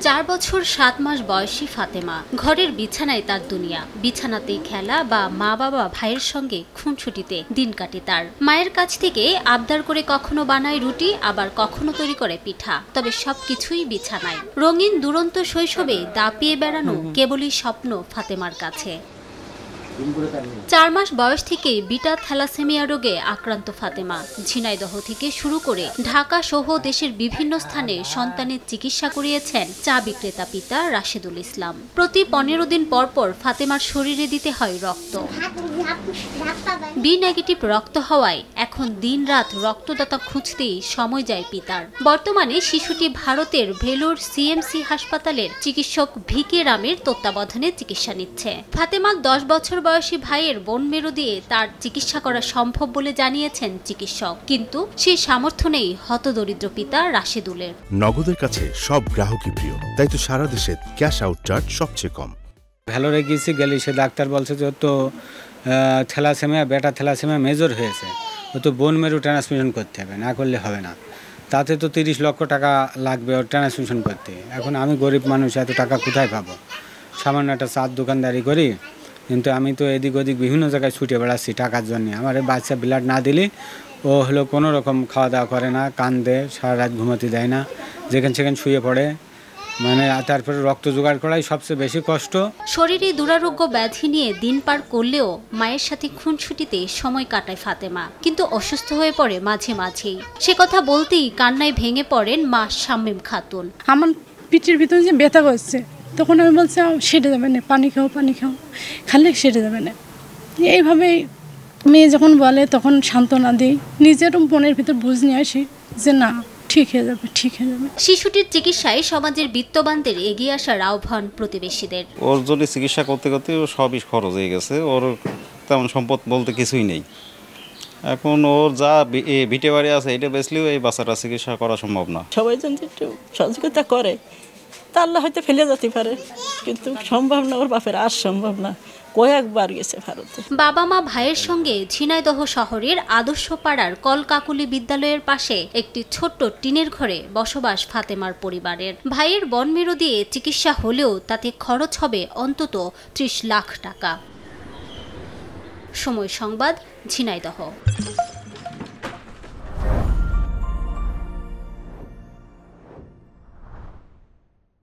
4 বছর 7 মাস বয়সী ফাতেমা। ঘরের বিছানায় তার দুনিয়া। বিছানাতেই খেলা বা মা বাবা ভাইয়ের সঙ্গে খুনছুটিতে দিন কাটে তার। মায়ের কাছ থেকে আবদার করে কখনো বানায় রুটি, আবার কখনো তৈরি করে পিঠা। তবে সবকিছুই বিছানায়। রঙিন দুরন্ত শৈশবে দাপিয়ে বেড়ানো কেবলই স্বপ্ন ফাতেমার কাছে। 4 মাস বয়স থেকে বিটা থ্যালাসেমিয়া রোগে আক্রান্ত ফাতেমা। ঝিনাইদহ থেকে শুরু করে ঢাকা সহ দেশের বিভিন্ন স্থানে সন্তানের চিকিৎসা করিয়েছেন চা বিক্রেতা পিতা রাশেদুল ইসলাম। প্রতি 15 দিন পর পর ফাতেমার শরীরে দিতে হয় রক্ত। বি নেগেটিভ রক্ত হওয়ায় এখন দিন-রাত রক্তদাতা খুঁজতেই সময় যায় পিতার। বর্তমানে শিশুটি ভারতের ভেলোর সিএমসি হাসপাতালের চিকিৎসক ভিকে রামের তত্ত্বাবধানে চিকিৎসা নিচ্ছে। ফাতেমার 10 বছর বয়সী ভাইয়ের বোন মেরু দিয়ে তার চিকিৎসা করা সম্ভব বলে জানিয়েছেন চিকিৎসক, কিন্তু সেই সামর্থ্য নেই হতদরিদ্র পিতা রাশেদুলের। নগদের কাছে সব গ্রাহকই প্রিয়, তাই তো সারা দেশে ক্যাশ আউট চার্জ সবচেয়ে কম। ভেলোরে গিয়েছি, গেলে সে ডাক্তার বলছে যে তো থ্যালাসেমিয়া, বেটা থ্যালাসেমিয়া মেজর হয়েছে, ও তো বোন মেরু ট্রান্সফিউশন করতে হবে, না করলে হবে না। তাতে তো 30 লক্ষ টাকা লাগবে ওর ট্রান্সফিউশন করতে। এখন আমি গরিব মানুষ, এত টাকা কোথায় পাবো? সামান্য একটা চার দোকানদারি করি, কিন্তু আমি তো এদিক ওদিক বিভিন্ন জায়গায় ছুটে বেড়াচ্ছি টাকার জন্য। আমার এই বাচ্চা ব্লাড না দিলে ও হলো কোনো রকম খাওয়া দাওয়া করে না, কান্দে, সারা রাত ঘুমাতে দেয় না, যেখানে সেখানে শুয়ে পড়ে। মানে তারপরে রক্ত জোগাড় করাই সবচেয়ে বেশি কষ্ট। শরীরে দুরারোগ্য ব্যাধি নিয়ে দিন পার করলেও মায়ের সাথে খুনছুটিতে সময় কাটায় ফাতেমা, কিন্তু অসুস্থ হয়ে পড়ে মাঝে মাঝেই। সে কথা বলতেই কান্নায় ভেঙে পড়েন মা শাম্মীম খাতুন। আমার পিঠের ভিতরে যে ব্যথা করছে, তখন আমি বলছি সেটে যাবে না, পানি খাও পানি খাও, খালে সেটে যাবে না। এইভাবেই মেয়ে যখন বলে তখন সান্ত্বনা দিই, নিজের মনের ভিতর বুঝ নিয়ে আসি যে না, ঠিক হয়ে যাবে, ঠিক হয়ে যাবে। শিশুটির চিকিৎসায় সমাজের বিত্তবানদের এগিয়ে আসার আহ্বান প্রতিবেশীদের। ওর জন্য চিকিৎসা করতে করতে ও সবই খরচ হয়ে গেছে, ওর তেমন সম্পদ বলতে কিছুই নেই। এখন ওর যা ভিটে বাড়ি আছে এটা বেচলেও এই বাচ্চাটা চিকিৎসা করা সম্ভব না। সবাই যদি একটু সহযোগিতা করে তা আল্লাহ হয়তো ফেলে যেতে পারে, কিন্তু সম্ভব না, ওর বাপের আর সম্ভব না। কয়েকবার গেছে ভারতে। বাবা মা ভাইয়ের সঙ্গে ঝিনাইদহ শহরের আদর্শ পাড়ার কলকাকুলি বিদ্যালয়ের পাশে একটি ছোট্ট টিনের ঘরে বসবাস ফাতেমার পরিবারের। ভাইয়ের বনমেরু দিয়ে চিকিৎসা হলেও তাতে খরচ হবে অন্তত 30 লাখ টাকা। সময় সংবাদ, ঝিনাইদহ।